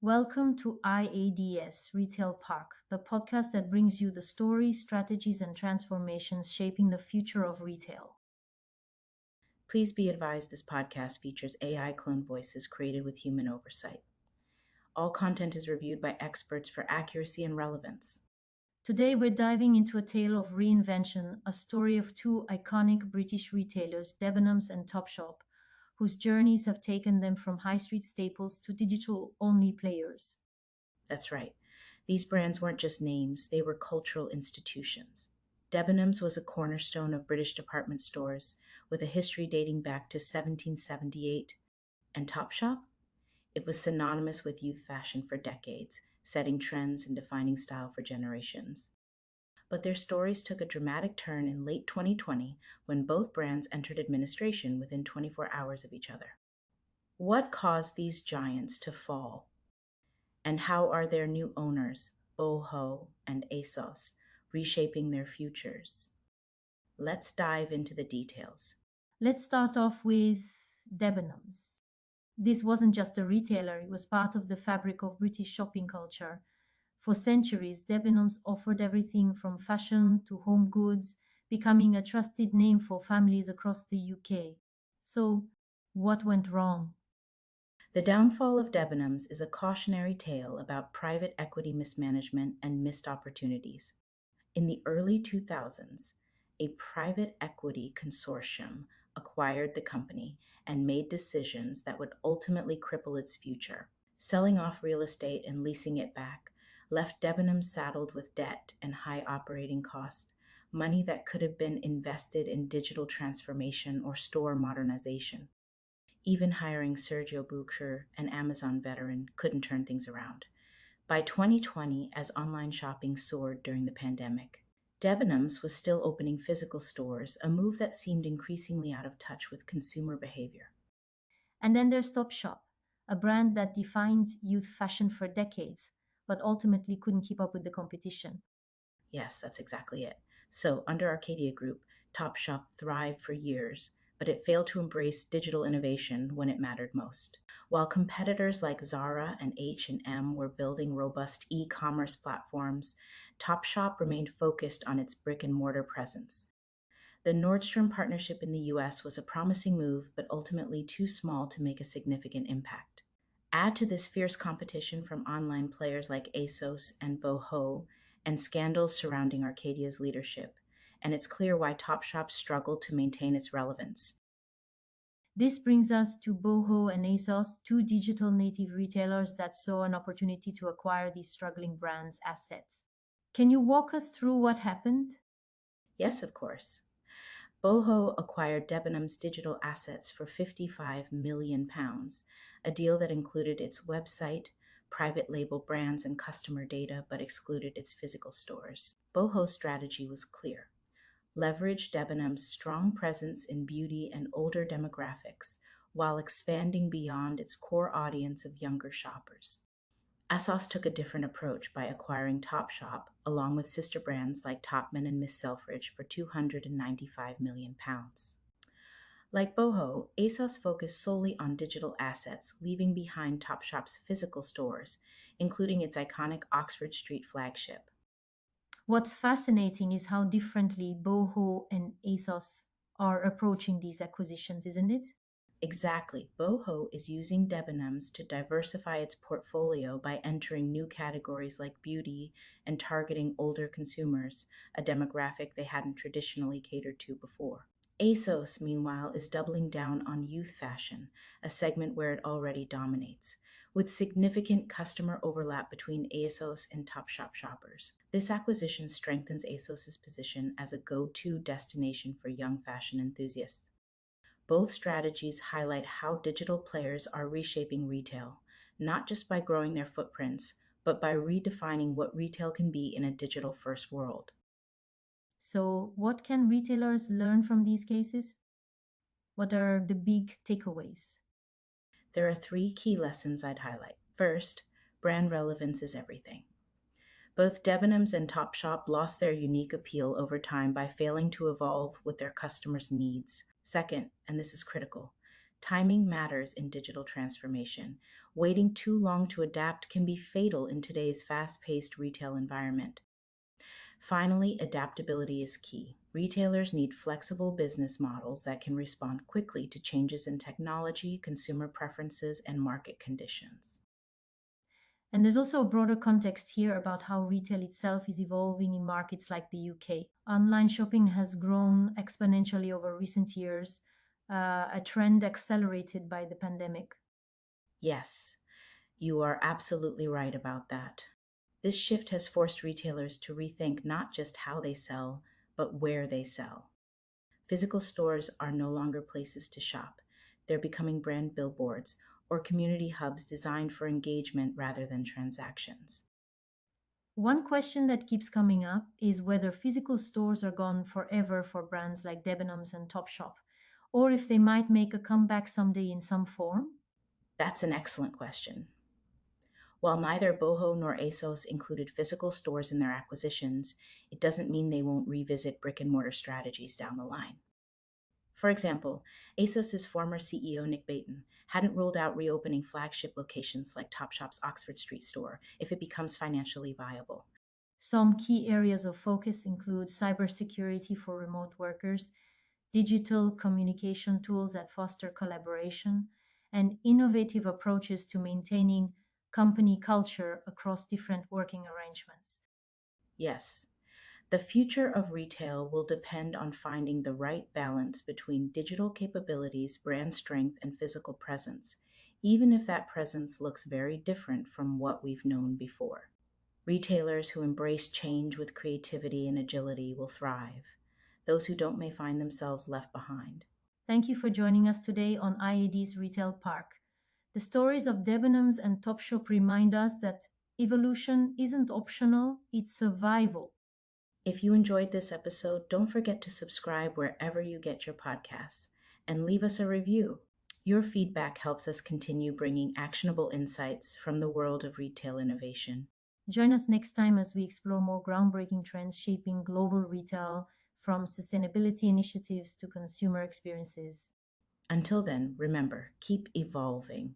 Welcome to IADS Retail Park, the podcast that brings you the stories, strategies, and transformations shaping the future of retail. Please be advised this podcast features AI clone voices created with human oversight. All content is reviewed by experts for accuracy and relevance. Today, we're diving into a tale of reinvention, a story of two iconic British retailers, Debenhams and Topshop, whose journeys have taken them from high street staples to digital only players. That's right. These brands weren't just names, they were cultural institutions. Debenhams was a cornerstone of British department stores with a history dating back to 1778, and Topshop? It was synonymous with youth fashion for decades, setting trends and defining style for generations. But their stories took a dramatic turn in late 2020 when both brands entered administration within 24 hours of each other. What caused these giants to fall? And how are their new owners, Boohoo and ASOS, reshaping their futures? Let's dive into the details. Let's start off with Debenhams. This wasn't just a retailer, it was part of the fabric of British shopping culture. For centuries, Debenhams offered everything from fashion to home goods, becoming a trusted name for families across the UK. So, what went wrong? The downfall of Debenhams is a cautionary tale about private equity mismanagement and missed opportunities. In the early 2000s, a private equity consortium acquired the company and made decisions that would ultimately cripple its future. Selling off real estate and leasing it back left Debenhams saddled with debt and high operating costs, money that could have been invested in digital transformation or store modernization. Even hiring Sergio Boucher, an Amazon veteran, couldn't turn things around. By 2020, as online shopping soared during the pandemic, Debenhams was still opening physical stores, a move that seemed increasingly out of touch with consumer behavior. And then there's Topshop, a brand that defined youth fashion for decades, but ultimately couldn't keep up with the competition. Yes, that's exactly it. So, under Arcadia Group, Topshop thrived for years, but it failed to embrace digital innovation when it mattered most. While competitors like Zara and H&M were building robust e-commerce platforms, Topshop remained focused on its brick-and-mortar presence. The Nordstrom partnership in the US was a promising move, but ultimately too small to make a significant impact. Add to this fierce competition from online players like ASOS and Boohoo, and scandals surrounding Arcadia's leadership, and it's clear why Topshop struggled to maintain its relevance. This brings us to Boohoo and ASOS, two digital native retailers that saw an opportunity to acquire these struggling brands' assets. Can you walk us through what happened? Yes, of course. Boohoo acquired Debenhams' digital assets for £55 million, a deal that included its website, private label brands, and customer data, but excluded its physical stores. Boohoo's strategy was clear: leverage Debenhams' strong presence in beauty and older demographics while expanding beyond its core audience of younger shoppers. ASOS took a different approach by acquiring Topshop, along with sister brands like Topman and Miss Selfridge, for £295 million. Like Boho, ASOS focused solely on digital assets, leaving behind Topshop's physical stores, including its iconic Oxford Street flagship. What's fascinating is how differently Boohoo and ASOS are approaching these acquisitions, isn't it? Exactly. Boho is using Debenhams to diversify its portfolio by entering new categories like beauty and targeting older consumers, a demographic they hadn't traditionally catered to before. ASOS, meanwhile, is doubling down on youth fashion, a segment where it already dominates, with significant customer overlap between ASOS and Topshop shoppers. This acquisition strengthens ASOS's position as a go-to destination for young fashion enthusiasts. Both strategies highlight how digital players are reshaping retail, not just by growing their footprints, but by redefining what retail can be in a digital first world. So, what can retailers learn from these cases? What are the big takeaways? There are three key lessons I'd highlight. First, brand relevance is everything. Both Debenhams and Topshop lost their unique appeal over time by failing to evolve with their customers' needs. Second, and this is critical, Timing matters in digital transformation. Waiting too long to adapt can be fatal in today's fast paced retail environment. Finally, adaptability is key. Retailers need flexible business models that can respond quickly to changes in technology, consumer preferences, and market conditions. And there's also a broader context here about how retail itself is evolving in markets like the UK. Online shopping has grown exponentially over recent years, a trend accelerated by the pandemic. Yes, you are absolutely right about that. This shift has forced retailers to rethink not just how they sell, but where they sell. Physical stores are no longer places to shop. They're becoming brand billboards or community hubs designed for engagement rather than transactions. One question that keeps coming up is whether physical stores are gone forever for brands like Debenhams and Topshop, or if they might make a comeback someday in some form. That's an excellent question. While neither Boho nor ASOS included physical stores in their acquisitions, it doesn't mean they won't revisit brick and mortar strategies down the line. For example, ASOS's former CEO Nick Baton hadn't ruled out reopening flagship locations like Topshop's Oxford Street store if it becomes financially viable. Some key areas of focus include cybersecurity for remote workers, digital communication tools that foster collaboration, and innovative approaches to maintaining company culture across different working arrangements. Yes, the future of retail will depend on finding the right balance between digital capabilities, brand strength, and physical presence, even if that presence looks very different from what we've known before. Retailers who embrace change with creativity and agility will thrive. Those who don't may find themselves left behind. Thank you for joining us today on IADS Retail Park. The stories of Debenhams and Topshop remind us that evolution isn't optional, it's survival. If you enjoyed this episode, don't forget to subscribe wherever you get your podcasts and leave us a review. Your feedback helps us continue bringing actionable insights from the world of retail innovation. Join us next time as we explore more groundbreaking trends shaping global retail, from sustainability initiatives to consumer experiences. Until then, remember, keep evolving.